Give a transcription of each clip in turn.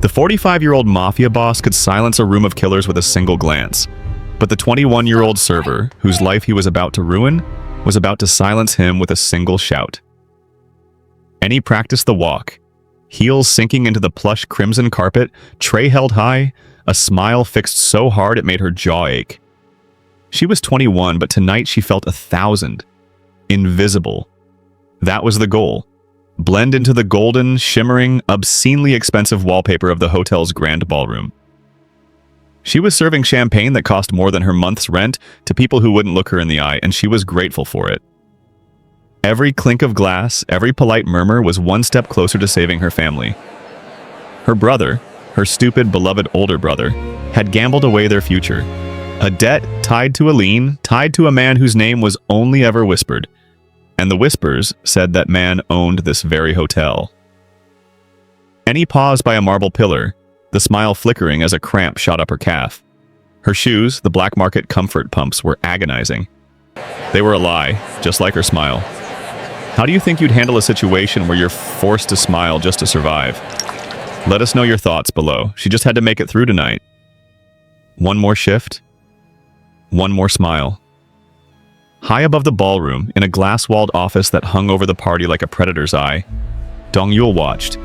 The 45-year-old Mafia boss could silence a room of killers with a single glance, but the 21-year-old server, whose life he was about to ruin, was about to silence him with a single shout. Enny practiced the walk, heels sinking into the plush crimson carpet, tray held high, a smile fixed so hard it made her jaw ache. She was 21, but tonight she felt 1,000. Invisible. That was the goal. Blend into the golden, shimmering, obscenely expensive wallpaper of the hotel's grand ballroom. She was serving champagne that cost more than her month's rent to people who wouldn't look her in the eye, and she was grateful for it. Every clink of glass, every polite murmur was one step closer to saving her family. Her brother, her stupid, beloved older brother, had gambled away their future. A debt tied to a lien, tied to a man whose name was only ever whispered. And the whispers said that man owned this very hotel. Enny paused by a marble pillar, the smile flickering as a cramp shot up her calf. Her shoes, the black market comfort pumps, were agonizing. They were a lie, just like her smile. How do you think you'd handle a situation where you're forced to smile just to survive? Let us know your thoughts below. She just had to make it through tonight. One more shift. One more smile. High above the ballroom, in a glass-walled office that hung over the party like a predator's eye, Dong-Yul watched.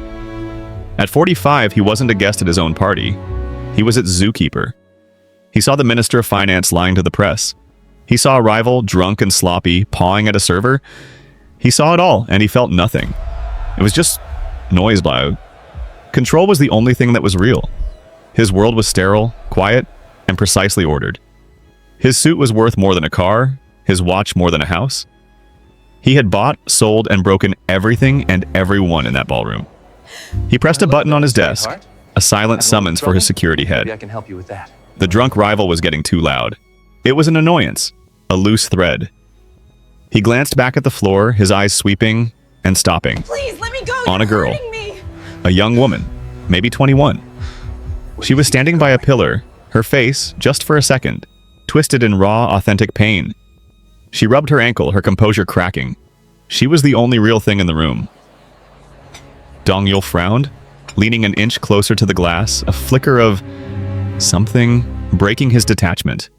At 45, he wasn't a guest at his own party. He was its zookeeper. He saw the Minister of Finance lying to the press. He saw a rival, drunk and sloppy, pawing at a server. He saw it all, and he felt nothing. It was just noise loud. Control was the only thing that was real. His world was sterile, quiet, and precisely ordered. His suit was worth more than a car, his watch more than a house. He had bought, sold, and broken everything and everyone in that ballroom. He pressed a button on his desk, a silent summons for his security head. Maybe I can help you with that. The drunk rival was getting too loud. It was an annoyance, a loose thread. He glanced back at the floor, his eyes sweeping and stopping. Please, let me go. On a You're girl. hurting me. A young woman, maybe 21. She was standing by a pillar, her face, just for a second, twisted in raw, authentic pain. She rubbed her ankle, her composure cracking. She was the only real thing in the room. Dong-Yul frowned, leaning an inch closer to the glass, a flicker of something breaking his detachment.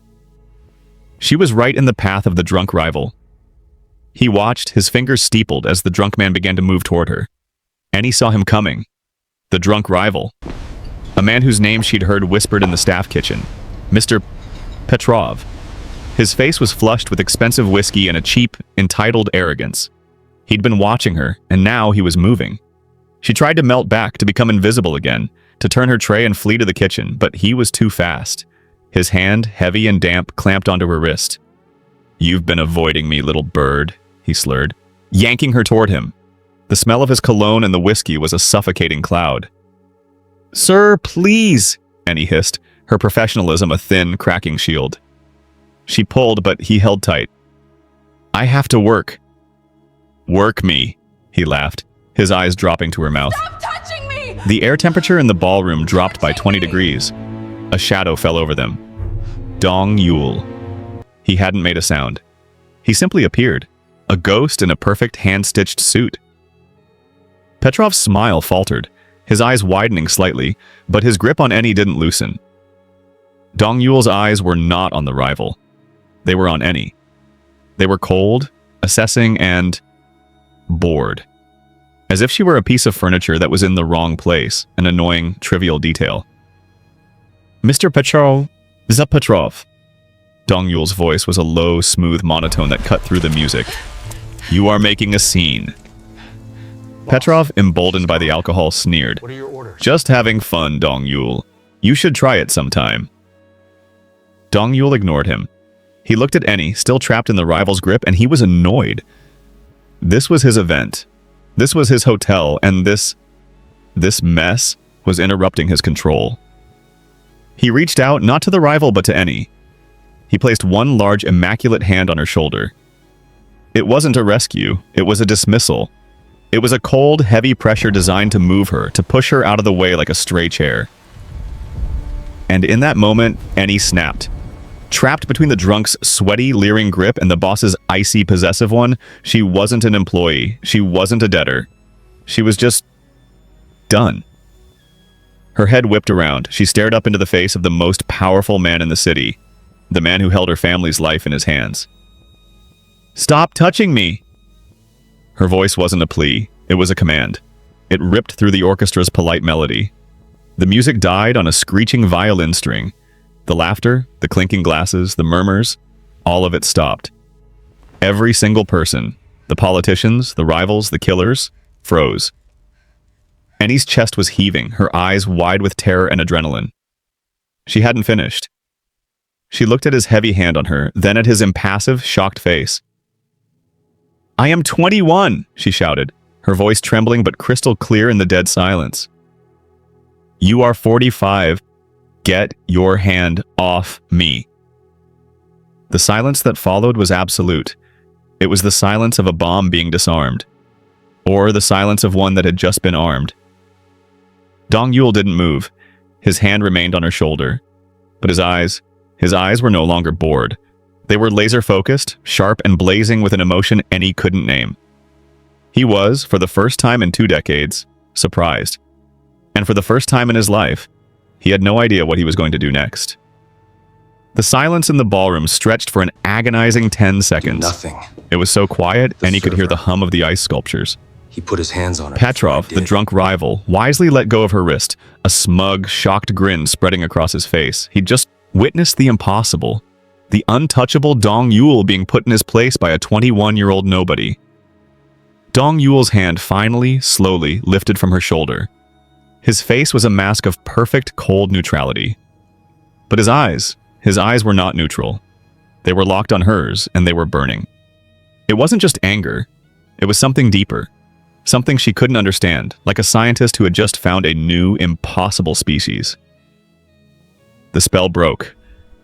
She was right in the path of the drunk rival. He watched, his fingers steepled as the drunk man began to move toward her. Enny saw him coming. The drunk rival. A man whose name she'd heard whispered in the staff kitchen. Mr. Petrov. His face was flushed with expensive whiskey and a cheap, entitled arrogance. He'd been watching her, and now he was moving. She tried to melt back, to become invisible again, to turn her tray and flee to the kitchen, but he was too fast. His hand, heavy and damp, clamped onto her wrist. "You've been avoiding me, little bird," he slurred, yanking her toward him. The smell of his cologne and the whiskey was a suffocating cloud. "Sir, please," Enny hissed, her professionalism a thin, cracking shield. She pulled, but he held tight. "I have to work." "Work me," he laughed, his eyes dropping to her mouth. Stop touching me. The air temperature in the ballroom dropped by 20 degrees. A shadow fell over them. Dong-Yul. He hadn't made a sound. He simply appeared, a ghost in a perfect hand-stitched suit. Petrov's smile faltered, his eyes widening slightly, but his grip on Enny didn't loosen. Dong-Yul's eyes were not on the rival. They were on Enny. They were cold, assessing, and bored. As if she were a piece of furniture that was in the wrong place, an annoying, trivial detail. "Mr. Petrov, Petrov." Dong-Yul's voice was a low, smooth monotone that cut through the music. "You are making a scene." Petrov, emboldened by the alcohol, sneered. What are your orders? "Just having fun, Dong-Yul. You should try it sometime." Dong-Yul ignored him. He looked at Enny, still trapped in the rival's grip, and he was annoyed. This was his event. This was his hotel, and this mess was interrupting his control. He reached out, not to the rival, but to Enny. He placed one large, immaculate hand on her shoulder. It wasn't a rescue, it was a dismissal. It was a cold, heavy pressure designed to move her, to push her out of the way like a stray chair. And in that moment, Enny snapped. Trapped between the drunk's sweaty, leering grip and the boss's icy, possessive one, she wasn't an employee. She wasn't a debtor. She was just done. Her head whipped around. She stared up into the face of the most powerful man in the city, the man who held her family's life in his hands. "Stop touching me!" Her voice wasn't a plea, it was a command. It ripped through the orchestra's polite melody. The music died on a screeching violin string. The laughter, the clinking glasses, the murmurs, all of it stopped. Every single person, the politicians, the rivals, the killers, froze. Enny's chest was heaving, her eyes wide with terror and adrenaline. She hadn't finished. She looked at his heavy hand on her, then at his impassive, shocked face. "I am 21, she shouted, her voice trembling but crystal clear in the dead silence. "You are 45. Get your hand off me." The silence that followed was absolute. It was the silence of a bomb being disarmed, or the silence of one that had just been armed. Dong-Yul didn't move. His hand remained on her shoulder. But his eyes were no longer bored. They were laser-focused, sharp, and blazing with an emotion Enny couldn't name. He was, for the first time in 2 decades, surprised. And for the first time in his life, he had no idea what he was going to do next. The silence in the ballroom stretched for an agonizing 10 seconds. Nothing. It was so quiet, Enny could hear the hum of the ice sculptures. He put his hands on her. Petrov, the drunk rival, wisely let go of her wrist, a smug, shocked grin spreading across his face. He'd just witnessed the impossible. The untouchable Dong-Yul being put in his place by a 21-year-old nobody. Dong-Yul's hand finally, slowly, lifted from her shoulder. His face was a mask of perfect, cold neutrality. But his eyes were not neutral. They were locked on hers, and they were burning. It wasn't just anger. It was something deeper. Something she couldn't understand, like a scientist who had just found a new, impossible species. The spell broke.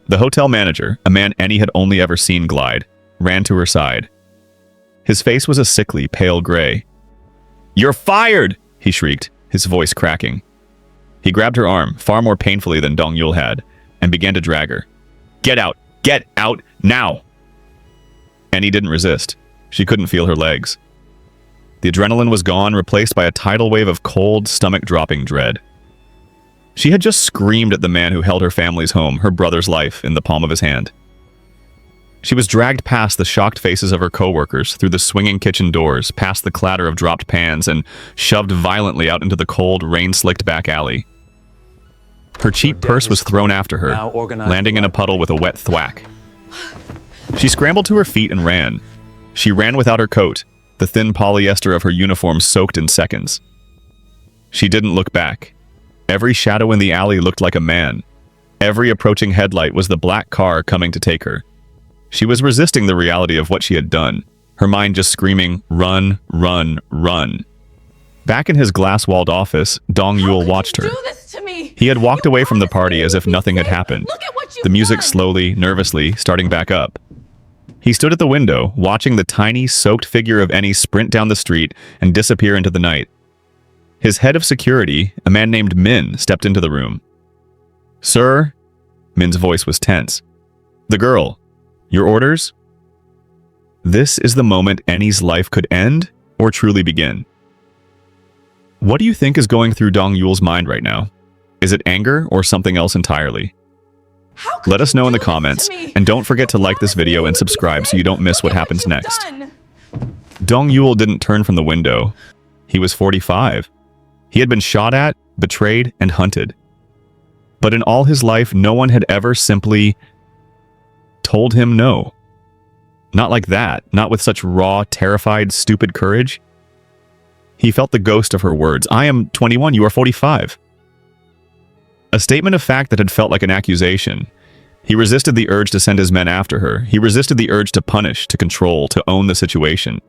The hotel manager, a man Enny had only ever seen glide, ran to her side. His face was a sickly, pale gray. "You're fired!" he shrieked, his voice cracking. He grabbed her arm, far more painfully than Dong-Yul had, and began to drag her. Get out, now!" Enny didn't resist. She couldn't feel her legs. The adrenaline was gone, replaced by a tidal wave of cold, stomach-dropping dread. She had just screamed at the man who held her family's home, her brother's life, in the palm of his hand. She was dragged past the shocked faces of her coworkers, through the swinging kitchen doors, past the clatter of dropped pans, and shoved violently out into the cold, rain-slicked back alley. Her cheap purse was thrown after her, landing in a puddle with a wet thwack. She scrambled to her feet and ran. She ran without her coat, the thin polyester of her uniform soaked in seconds. She didn't look back. Every shadow in the alley looked like a man. Every approaching headlight was the black car coming to take her. She was resisting the reality of what she had done, her mind just screaming, "Run, run, run." Back in his glass-walled office, Dong-Yul watched her. He had walked away from the party as if nothing had happened, the music slowly, nervously, starting back up. He stood at the window, watching the tiny, soaked figure of Enny sprint down the street and disappear into the night. His head of security, a man named Min, stepped into the room. "Sir?" Min's voice was tense. "The girl. Your orders?" This is the moment Enny's life could end or truly begin. What do you think is going through Dong-Yul's mind right now? Is it anger or something else entirely? Let us know in the comments, and don't forget to like this video and subscribe so you don't miss what happens next. Dong-Yul didn't turn from the window. He was 45. He had been shot at, betrayed, and hunted. But in all his life, no one had ever simply told him no. Not like that, not with such raw, terrified, stupid courage. He felt the ghost of her words. "I am 21, you are 45. A statement of fact that had felt like an accusation. He resisted the urge to send his men after her. He resisted the urge to punish, to control, to own the situation.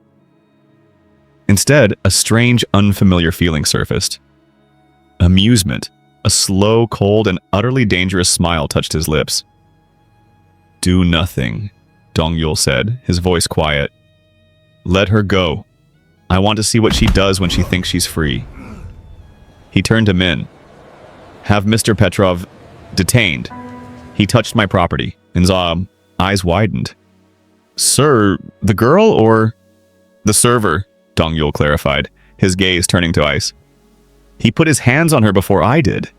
Instead, a strange, unfamiliar feeling surfaced. Amusement. A slow, cold, and utterly dangerous smile touched his lips. "Do nothing," Dong-Yul said, his voice quiet. "Let her go. I want to see what she does when she thinks she's free." He turned to Min. "Have Mr. Petrov detained. He touched my property." Min's eyes widened. "Sir, the girl or—" "The server," Dong-Yul clarified, his gaze turning to ice. "He put his hands on her before I did.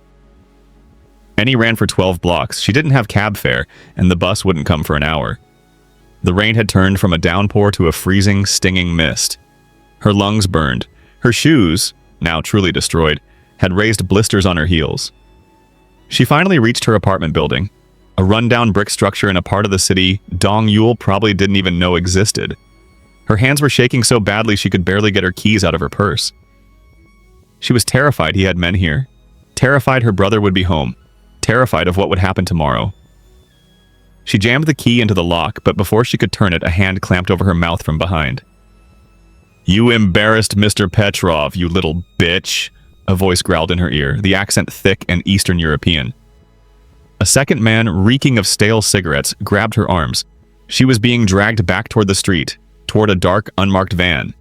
Enny ran for 12 blocks. She didn't have cab fare, and the bus wouldn't come for an hour. The rain had turned from a downpour to a freezing, stinging mist. Her lungs burned. Her shoes, now truly destroyed, had raised blisters on her heels. She finally reached her apartment building, a rundown brick structure in a part of the city Dong-Yul probably didn't even know existed. Her hands were shaking so badly she could barely get her keys out of her purse. She was terrified he had men here, terrified her brother would be home, terrified of what would happen tomorrow. She jammed the key into the lock, but before she could turn it, a hand clamped over her mouth from behind. "You embarrassed Mr. Petrov, you little bitch," a voice growled in her ear, the accent thick and Eastern European. A second man, reeking of stale cigarettes, grabbed her arms. She was being dragged back toward the street, toward a dark, unmarked van.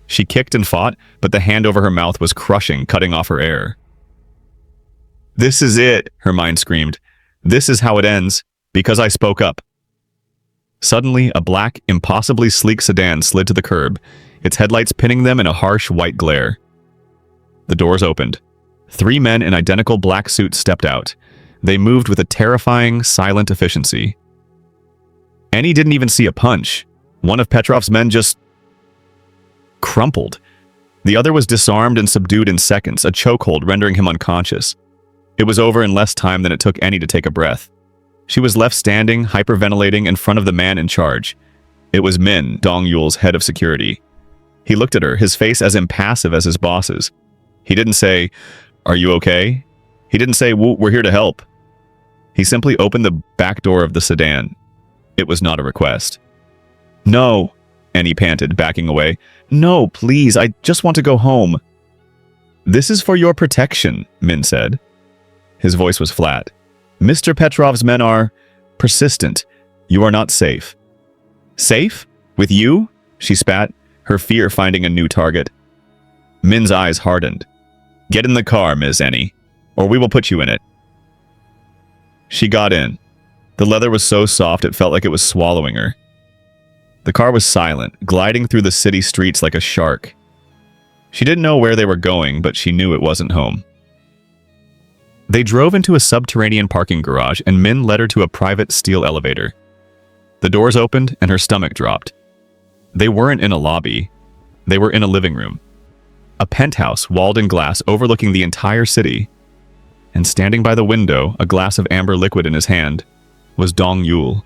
She kicked and fought, but the hand over her mouth was crushing, cutting off her air. "This is it," her mind screamed. "This is how it ends, because I spoke up." Suddenly, a black, impossibly sleek sedan slid to the curb, its headlights pinning them in a harsh white glare. The doors opened. 3 men in identical black suits stepped out. They moved with a terrifying, silent efficiency. Enny didn't even see a punch. One of Petrov's men just crumpled. The other was disarmed and subdued in seconds, a chokehold rendering him unconscious. It was over in less time than it took Enny to take a breath. She was left standing, hyperventilating in front of the man in charge. It was Min, Dong-Yul's head of security. He looked at her, his face as impassive as his boss's. He didn't say, "Are you okay?" He didn't say, "We're here to help." He simply opened the back door of the sedan. It was not a request. "No," Enny panted, backing away. "No, please, I just want to go home." "This is for your protection," Min said. His voice was flat. "Mr. Petrov's men are persistent. You are not safe." "Safe? With you?" she spat, her fear finding a new target. Min's eyes hardened. "Get in the car, Ms. Enny, or we will put you in it." She got in. The leather was so soft it felt like it was swallowing her. The car was silent, gliding through the city streets like a shark. She didn't know where they were going, but she knew it wasn't home. They drove into a subterranean parking garage, and Min led her to a private steel elevator. The doors opened, and her stomach dropped. They weren't in a lobby. They were in a living room. A penthouse walled in glass overlooking the entire city. And standing by the window, a glass of amber liquid in his hand, was Dong-Yul.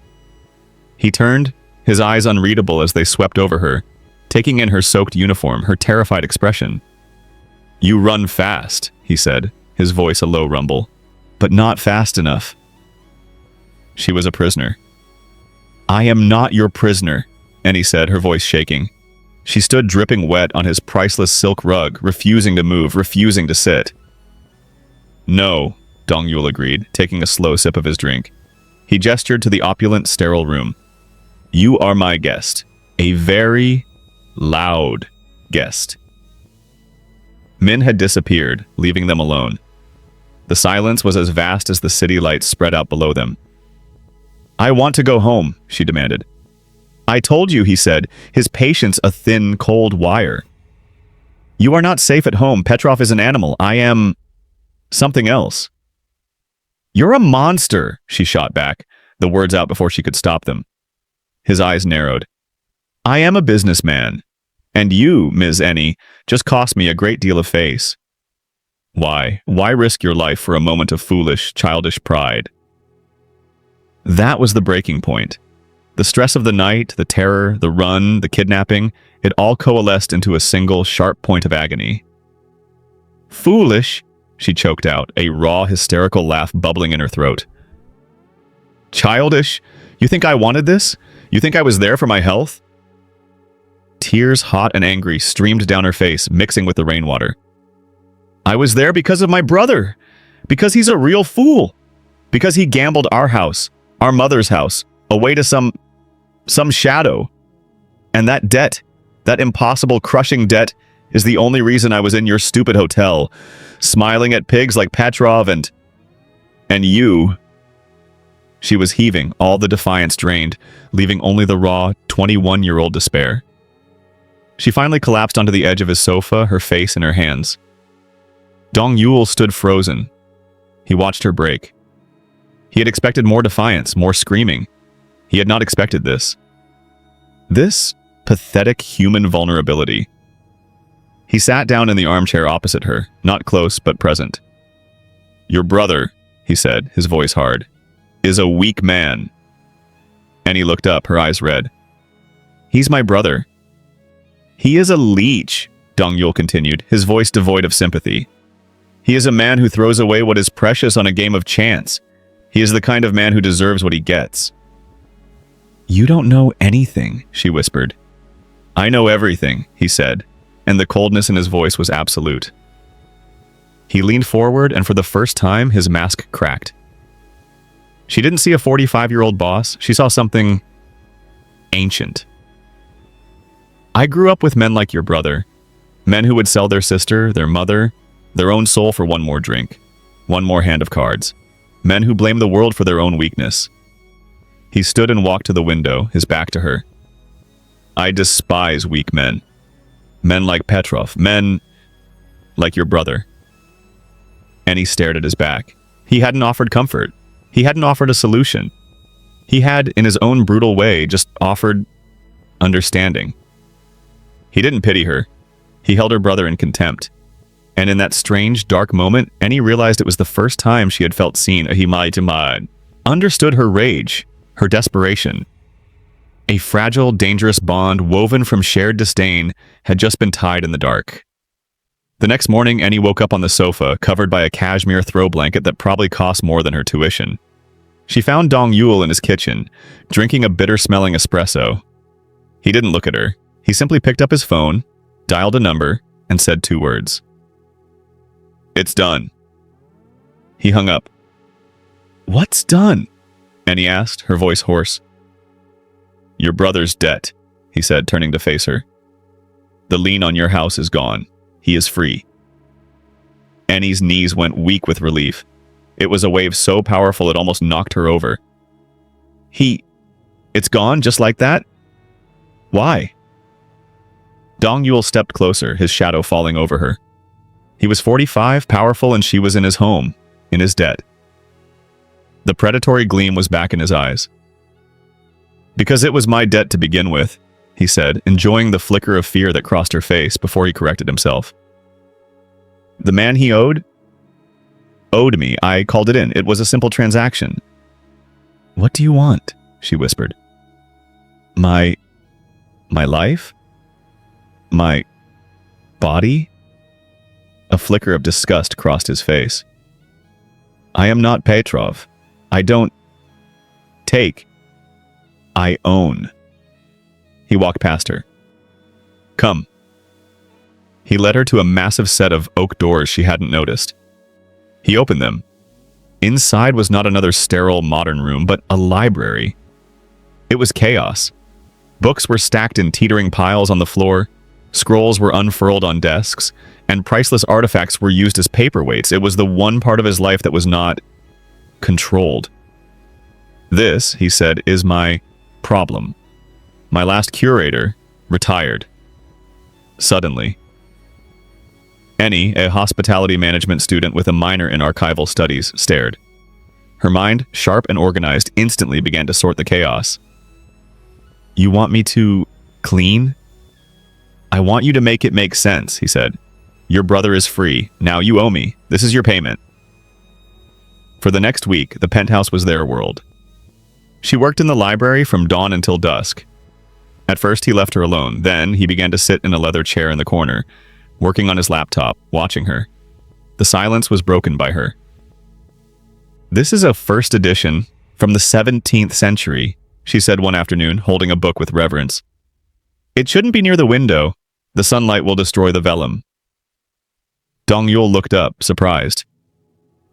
He turned, his eyes unreadable as they swept over her, taking in her soaked uniform, her terrified expression. "You run fast," he said, his voice a low rumble, "but not fast enough." She was a prisoner. "I am not your prisoner," Enny said, her voice shaking. She stood dripping wet on his priceless silk rug, refusing to move, refusing to sit. "No," Dong-Yul agreed, taking a slow sip of his drink. He gestured to the opulent, sterile room. "You are my guest. A very loud guest." Min had disappeared, leaving them alone. The silence was as vast as the city lights spread out below them. "I want to go home," she demanded. "I told you," he said, his patience a thin, cold wire. "You are not safe at home. Petrov is an animal. I am something else." "You're a monster," she shot back, the words out before she could stop them. His eyes narrowed. "I am a businessman. And you, Ms. Enny, just cost me a great deal of face. Why? Why risk your life for a moment of foolish, childish pride?" That was the breaking point. The stress of the night, the terror, the run, the kidnapping, it all coalesced into a single, sharp point of agony. "Foolish?" she choked out, a raw, hysterical laugh bubbling in her throat. "Childish? You think I wanted this? You think I was there for my health?" Tears, hot and angry, streamed down her face, mixing with the rainwater. "I was there because of my brother. Because he's a real fool. Because he gambled our house, our mother's house, away to some shadow. And that debt, that impossible, crushing debt, is the only reason I was in your stupid hotel, smiling at pigs like Petrov and you." She was heaving, all the defiance drained, leaving only the raw, 21-year-old despair. She finally collapsed onto the edge of his sofa, her face in her hands. Dong-Yul stood frozen. He watched her break. He had expected more defiance, more screaming. He had not expected this. This pathetic human vulnerability. He sat down in the armchair opposite her, not close but present. "Your brother," he said, his voice hard, "is a weak man." Enny looked up, her eyes red. "He's my brother." "He is a leech," Dong-Yul continued, his voice devoid of sympathy. "He is a man who throws away what is precious on a game of chance. He is the kind of man who deserves what he gets." "You don't know anything," she whispered. "I know everything," he said, and the coldness in his voice was absolute. He leaned forward, and for the first time, his mask cracked. She didn't see a 45-year-old boss. She saw something ancient. "I grew up with men like your brother. Men who would sell their sister, their mother, their own soul for one more drink, one more hand of cards. Men who blame the world for their own weakness." He stood and walked to the window, his back to her. "I despise weak men. Men like Petrov, men like your brother." Enny stared at his back. He hadn't offered comfort. He hadn't offered a solution. He had, in his own brutal way, just offered understanding. He didn't pity her. He held her brother in contempt. And in that strange, dark moment, Enny realized it was the first time she had felt seen. He might understood her rage, her desperation. A fragile, dangerous bond woven from shared disdain had just been tied in the dark. The next morning, Enny woke up on the sofa, covered by a cashmere throw blanket that probably cost more than her tuition. She found Dong-Yul in his kitchen, drinking a bitter-smelling espresso. He didn't look at her. He simply picked up his phone, dialed a number, and said 2 words. "It's done." He hung up. "What's done?" Enny asked, her voice hoarse. "Your brother's debt," he said, turning to face her. "The lien on your house is gone. He is free." Enny's knees went weak with relief. It was a wave so powerful it almost knocked her over. It's gone just like that? Why?" Dong-Yul stepped closer, his shadow falling over her. He was 45, powerful, and she was in his home, in his debt. The predatory gleam was back in his eyes. "Because it was my debt to begin with," he said, enjoying the flicker of fear that crossed her face before he corrected himself. "The man he owed me. I called it in. It was a simple transaction." "What do you want?" she whispered. My life? My body?" A flicker of disgust crossed his face. "I am not Petrov. I don't take. I own." He walked past her. "Come." He led her to a massive set of oak doors she hadn't noticed. He opened them. Inside was not another sterile modern room, but a library. It was chaos. Books were stacked in teetering piles on the floor, scrolls were unfurled on desks, and priceless artifacts were used as paperweights. It was the one part of his life that was not controlled. "This," he said, "is my problem. My last curator retired. Suddenly." Enny, a hospitality management student with a minor in archival studies, stared. Her mind, sharp and organized, instantly began to sort the chaos. "You want me to clean?" "I want you to make it make sense," he said. "Your brother is free. Now you owe me. This is your payment." For the next week, the penthouse was their world. She worked in the library from dawn until dusk. At first, he left her alone. Then, he began to sit in a leather chair in the corner, working on his laptop, watching her. The silence was broken by her. "This is a first edition from the 17th century, she said one afternoon, holding a book with reverence. "It shouldn't be near the window. The sunlight will destroy the vellum." Dong-Yul looked up, surprised.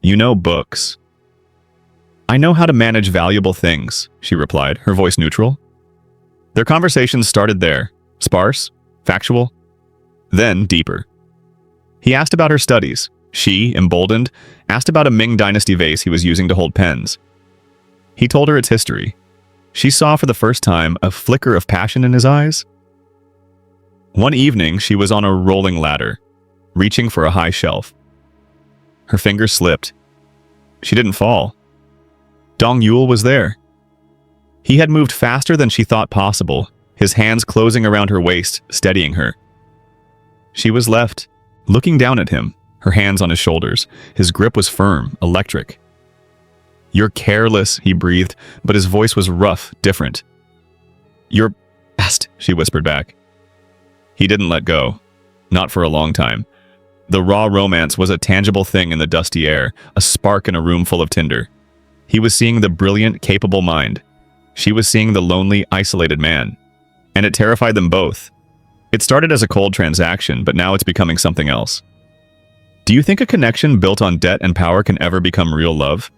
"You know books." "I know how to manage valuable things," she replied, her voice neutral. Their conversations started there, sparse, factual, then deeper. He asked about her studies. She, emboldened, asked about a Ming Dynasty vase he was using to hold pens. He told her its history. She saw for the first time a flicker of passion in his eyes. One evening, she was on a rolling ladder, reaching for a high shelf. Her fingers slipped. She didn't fall. Dong-Yul was there. He had moved faster than she thought possible, his hands closing around her waist, steadying her. She was left, looking down at him, her hands on his shoulders. His grip was firm, electric. "You're careless," he breathed, but his voice was rough, different. "You're fast," she whispered back. He didn't let go. Not for a long time. The raw romance was a tangible thing in the dusty air, a spark in a room full of tinder. He was seeing the brilliant, capable mind. She was seeing the lonely, isolated man. And it terrified them both. It started as a cold transaction, but now it's becoming something else. Do you think a connection built on debt and power can ever become real love?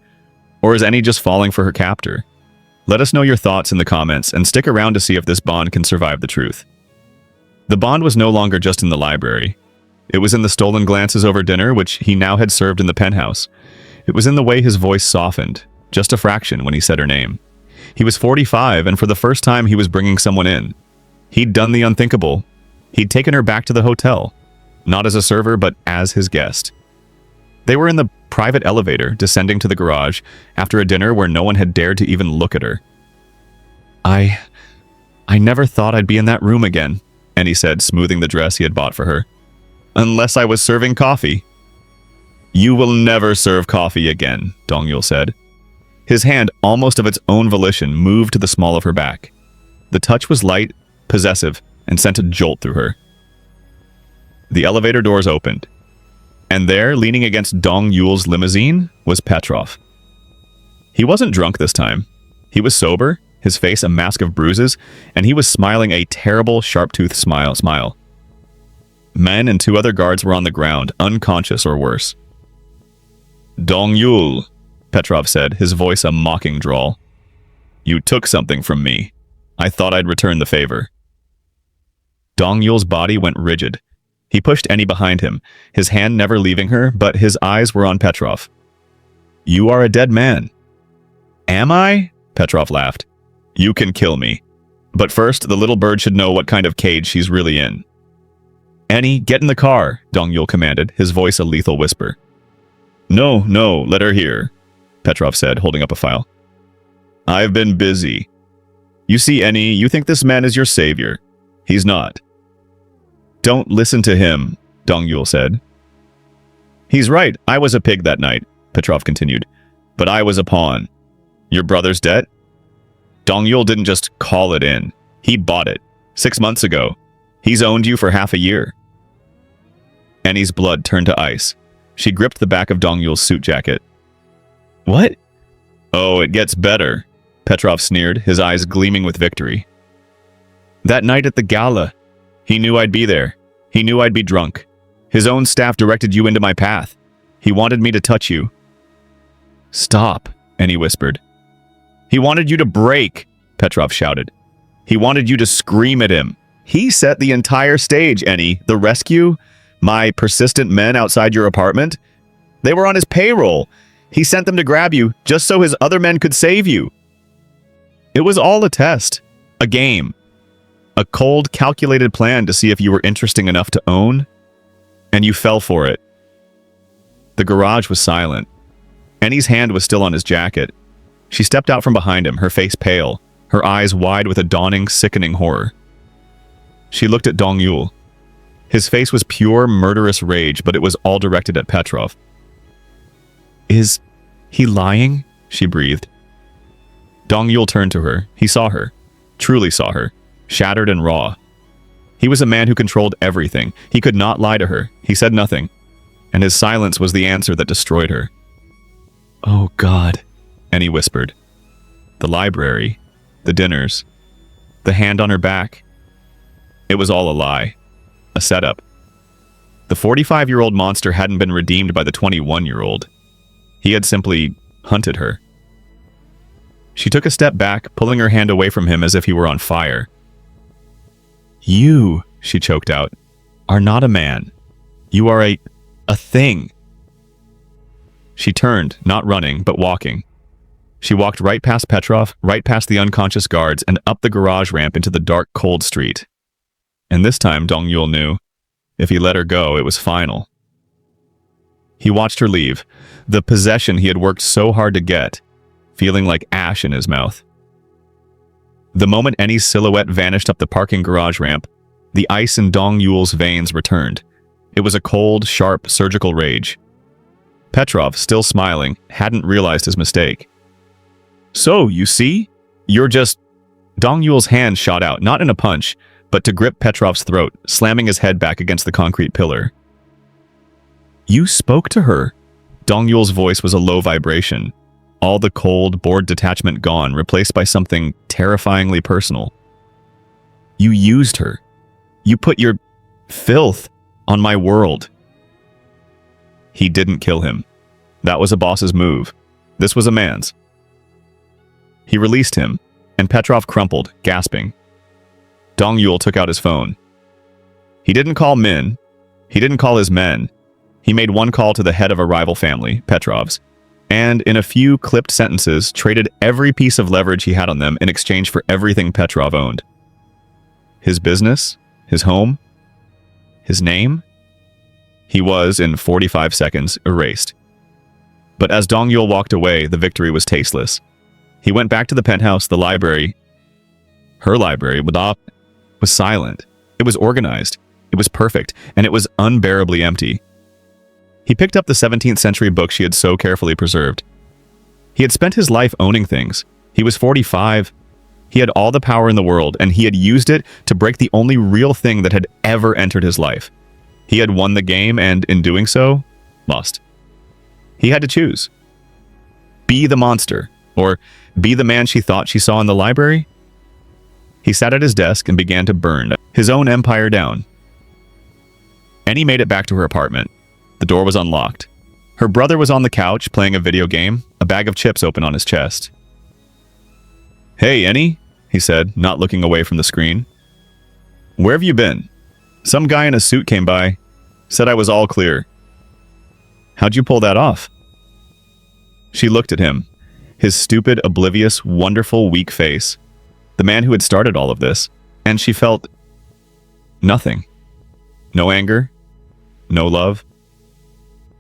Or is Enny just falling for her captor? Let us know your thoughts in the comments, and stick around to see if this bond can survive the truth. The bond was no longer just in the library. It was in the stolen glances over dinner, which he now had served in the penthouse. It was in the way his voice softened, just a fraction when he said her name. He was 45, and for the first time he was bringing someone in. He'd done the unthinkable. He'd taken her back to the hotel, not as a server, but as his guest. They were in the private elevator, descending to the garage, after a dinner where no one had dared to even look at her. I never thought I'd be in that room again," Enny said, smoothing the dress he had bought for her. "Unless I was serving coffee." "You will never serve coffee again," Dong-Yul said. His hand, almost of its own volition, moved to the small of her back. The touch was light, possessive, and sent a jolt through her. The elevator doors opened, and there, leaning against Dong-Yul's limousine, was Petrov. He wasn't drunk this time. He was sober, his face a mask of bruises, and he was smiling a terrible, sharp-toothed smile. Men and 2 other guards were on the ground, unconscious or worse. "Dong-Yul," Petrov said, his voice a mocking drawl. "You took something from me. I thought I'd return the favor." Dong-Yul's body went rigid. He pushed Enny behind him, his hand never leaving her, but his eyes were on Petrov. "You are a dead man." "Am I?" Petrov laughed. "You can kill me. But first, the little bird should know what kind of cage she's really in." "Enny, get in the car," Dong-Yul commanded, his voice a lethal whisper. No, let her hear," Petrov said, holding up a file. "I've been busy. You see, Enny, you think this man is your savior. He's not." "Don't listen to him," Dong-Yul said. "He's right. I was a pig that night," Petrov continued. "But I was a pawn. Your brother's debt? Dong-Yul didn't just call it in. He bought it. 6 months ago. He's owned you for half a year." Enny's blood turned to ice. She gripped the back of Dong-Yul's suit jacket. "What?" "Oh, it gets better," Petrov sneered, his eyes gleaming with victory. "That night at the gala, he knew I'd be there. He knew I'd be drunk. His own staff directed you into my path. He wanted me to touch you." "Stop," Enny whispered. "He wanted you to break," Petrov shouted. "He wanted you to scream at him. He set the entire stage, Enny. The rescue, my persistent men outside your apartment, they were on his payroll. He sent them to grab you just so his other men could save you. It was all a test, a game, a cold, calculated plan to see if you were interesting enough to own, and you fell for it." The garage was silent. Enny's hand was still on his jacket. She stepped out from behind him, her face pale, her eyes wide with a dawning, sickening horror. She looked at Dong-Yul. His face was pure, murderous rage, but it was all directed at Petrov. "Is he lying?" she breathed. Dong-Yul turned to her. He saw her, truly saw her, shattered and raw. He was a man who controlled everything. He could not lie to her. He said nothing, and his silence was the answer that destroyed her. "Oh, God," Enny whispered. The library, the dinners, the hand on her back. It was all a lie, a setup. The 45-year-old monster hadn't been redeemed by the 21-year-old. He had simply hunted her. She took a step back, pulling her hand away from him as if he were on fire. "You," she choked out, "are not a man. You are a thing." She turned, not running, but walking. She walked right past Petrov, right past the unconscious guards, and up the garage ramp into the dark, cold street. And this time, Dong-Yul knew, if he let her go, it was final. He watched her leave, the possession he had worked so hard to get, feeling like ash in his mouth. The moment Enny's silhouette vanished up the parking garage ramp, the ice in Dong-Yul's veins returned. It was a cold, sharp, surgical rage. Petrov, still smiling, hadn't realized his mistake. "So, you see? You're just..." Dong-Yul's hand shot out, not in a punch, but to grip Petrov's throat, slamming his head back against the concrete pillar. "You spoke to her." Dong-Yul's voice was a low vibration, all the cold, bored detachment gone, replaced by something terrifyingly personal. "You used her. You put your filth on my world." He didn't kill him. That was a boss's move. This was a man's. He released him, and Petrov crumpled, gasping. Dong-Yul took out his phone. He didn't call Min. He didn't call his men. He made one call to the head of a rival family, Petrov's, and in a few clipped sentences traded every piece of leverage he had on them in exchange for everything Petrov owned. His business, his home, his name. He was, in 45 seconds, erased. But as Dong-Yul walked away, the victory was tasteless. He went back to the penthouse, the library. Her library, was silent. It was organized. It was perfect, and it was unbearably empty. He picked up the 17th century book she had so carefully preserved. He had spent his life owning things. He was 45. He had all the power in the world, and he had used it to break the only real thing that had ever entered his life. He had won the game, and in doing so, lost. He had to choose. Be the monster, or be the man she thought she saw in the library? He sat at his desk and began to burn his own empire down. Enny made it back to her apartment. The door was unlocked. Her brother was on the couch playing a video game, a bag of chips open on his chest. "Hey, Enny," he said, not looking away from the screen. "Where have you been? Some guy in a suit came by, said I was all clear." "How'd you pull that off?" She looked at him, his stupid, oblivious, wonderful, weak face, the man who had started all of this, and she felt nothing. No anger, no love,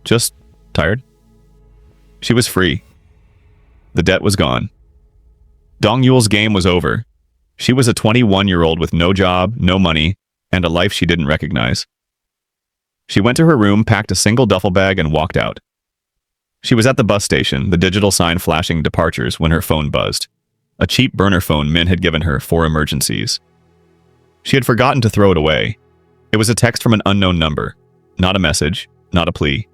just tired. She was free. The debt was gone. Dong-Yul's game was over. She was a 21-year-old with no job, no money, and a life she didn't recognize. She went to her room, packed a single duffel bag, and walked out. She was at the bus station, the digital sign flashing departures, when her phone buzzed. A cheap burner phone Min had given her for emergencies. She had forgotten to throw it away. It was a text from an unknown number, not a message, not a plea.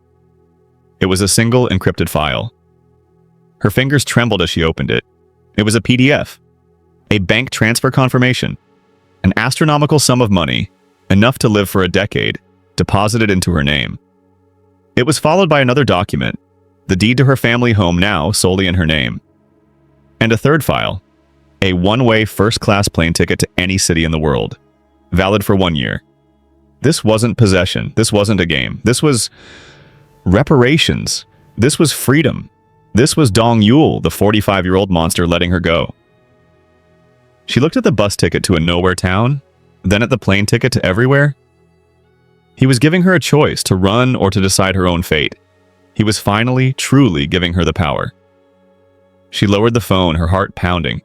It was a single encrypted file. Her fingers trembled as she opened it. It was a PDF, a bank transfer confirmation, an astronomical sum of money, enough to live for a decade, deposited into her name. It was followed by another document, the deed to her family home now solely in her name. And a third file, a one-way first-class plane ticket to any city in the world, valid for 1 year. This wasn't possession. This wasn't a game. This was reparations. This was freedom. This was Dong-Yul, the 45-year-old monster, letting her go. She looked at the bus ticket to a nowhere town, then at the plane ticket to everywhere. He was giving her a choice to run or to decide her own fate. He was finally, truly giving her the power. She lowered the phone, her heart pounding.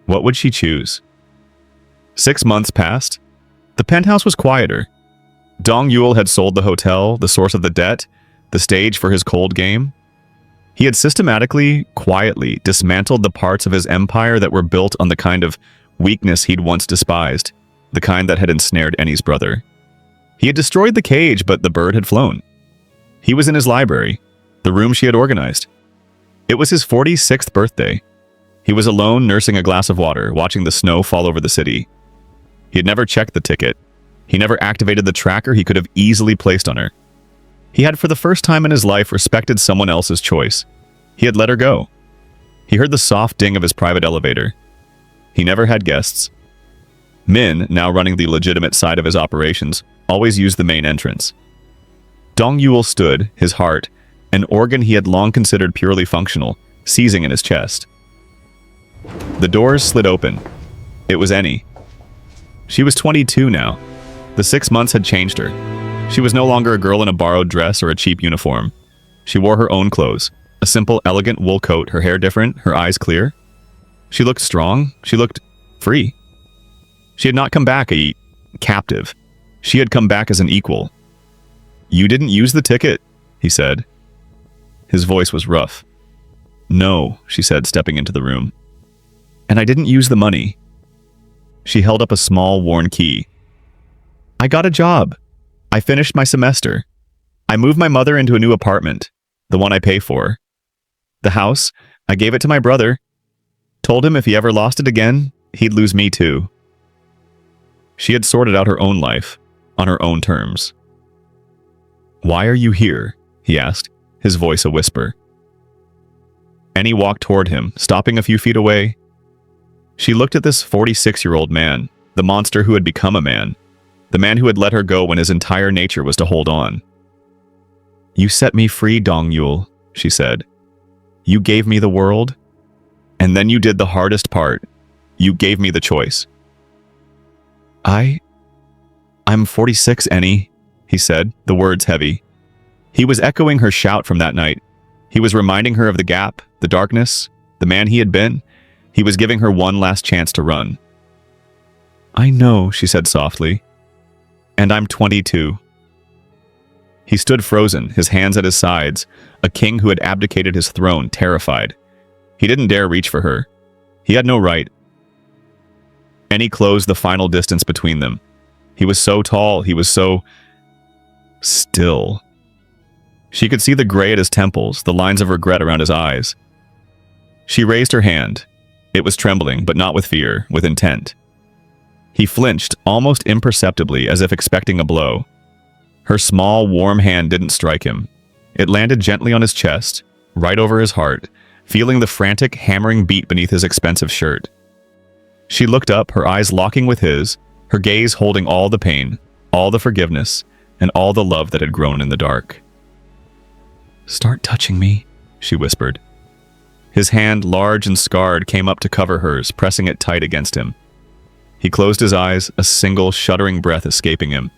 What would she choose? 6 months passed. The penthouse was quieter. Dong-Yul had sold the hotel, the source of the debt, the stage for his cold game. He had systematically, quietly dismantled the parts of his empire that were built on the kind of weakness he'd once despised, the kind that had ensnared Enny's brother. He had destroyed the cage, but the bird had flown. He was in his library, the room she had organized. It was his 46th birthday. He was alone, nursing a glass of water, watching the snow fall over the city. He had never checked the ticket. He never activated the tracker he could have easily placed on her. He had, for the first time in his life, respected someone else's choice. He had let her go. He heard the soft ding of his private elevator. He never had guests. Min, now running the legitimate side of his operations, always used the main entrance. Dong-Yul stood, his heart, an organ he had long considered purely functional, seizing in his chest. The doors slid open. It was Enny. She was 22 now. The 6 months had changed her. She was no longer a girl in a borrowed dress or a cheap uniform. She wore her own clothes, A simple, elegant wool coat, her hair different, her eyes clear. She looked strong. She looked free. She had not come back a captive. She had come back as an equal. "You didn't use the ticket," he said. His voice was rough. "No," she said, stepping into the room. "And I didn't use the money." She held up a small, worn key. "I got a job. I finished my semester. I moved my mother into a new apartment, the one I pay for. The house, I gave it to my brother. Told him if he ever lost it again, he'd lose me too." She had sorted out her own life, on her own terms. "Why are you here?" he asked, his voice a whisper. Enny walked toward him, stopping a few feet away. She looked at this 46-year-old man, the monster who had become a man, the man who had let her go when his entire nature was to hold on. "You set me free, Dong-Yul," she said. "You gave me the world, and then you did the hardest part. You gave me the choice." I'm 46, Enny," he said, the words heavy. He was echoing her shout from that night. He was reminding her of the gap, the darkness, the man he had been. He was giving her one last chance to run. "I know," she said softly. "And I'm 22. He stood frozen, his hands at his sides, a king who had abdicated his throne, terrified. He didn't dare reach for her. He had no right. Enny closed the final distance between them. He was so tall, he was so still. She could see the gray at his temples, the lines of regret around his eyes. She raised her hand. It was trembling, but not with fear, with intent. He flinched, almost imperceptibly, as if expecting a blow. Her small, warm hand didn't strike him. It landed gently on his chest, right over his heart, feeling the frantic, hammering beat beneath his expensive shirt. She looked up, her eyes locking with his, her gaze holding all the pain, all the forgiveness, and all the love that had grown in the dark. "Start touching me," she whispered. His hand, large and scarred, came up to cover hers, pressing it tight against him. He closed his eyes, a single, shuddering breath escaping him.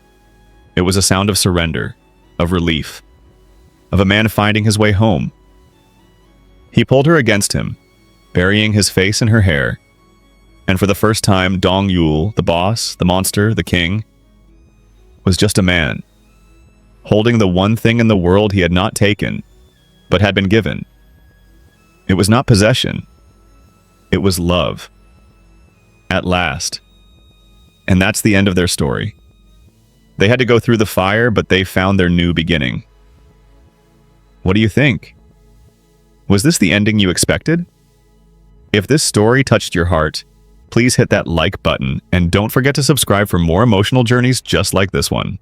It was a sound of surrender, of relief, of a man finding his way home. He pulled her against him, burying his face in her hair, and for the first time, Dong-Yul, the boss, the monster, the king, was just a man, holding the one thing in the world he had not taken, but had been given. It was not possession. It was love. At last. And that's the end of their story. They had to go through the fire, but they found their new beginning. What do you think? Was this the ending you expected? If this story touched your heart, please hit that like button and don't forget to subscribe for more emotional journeys just like this one.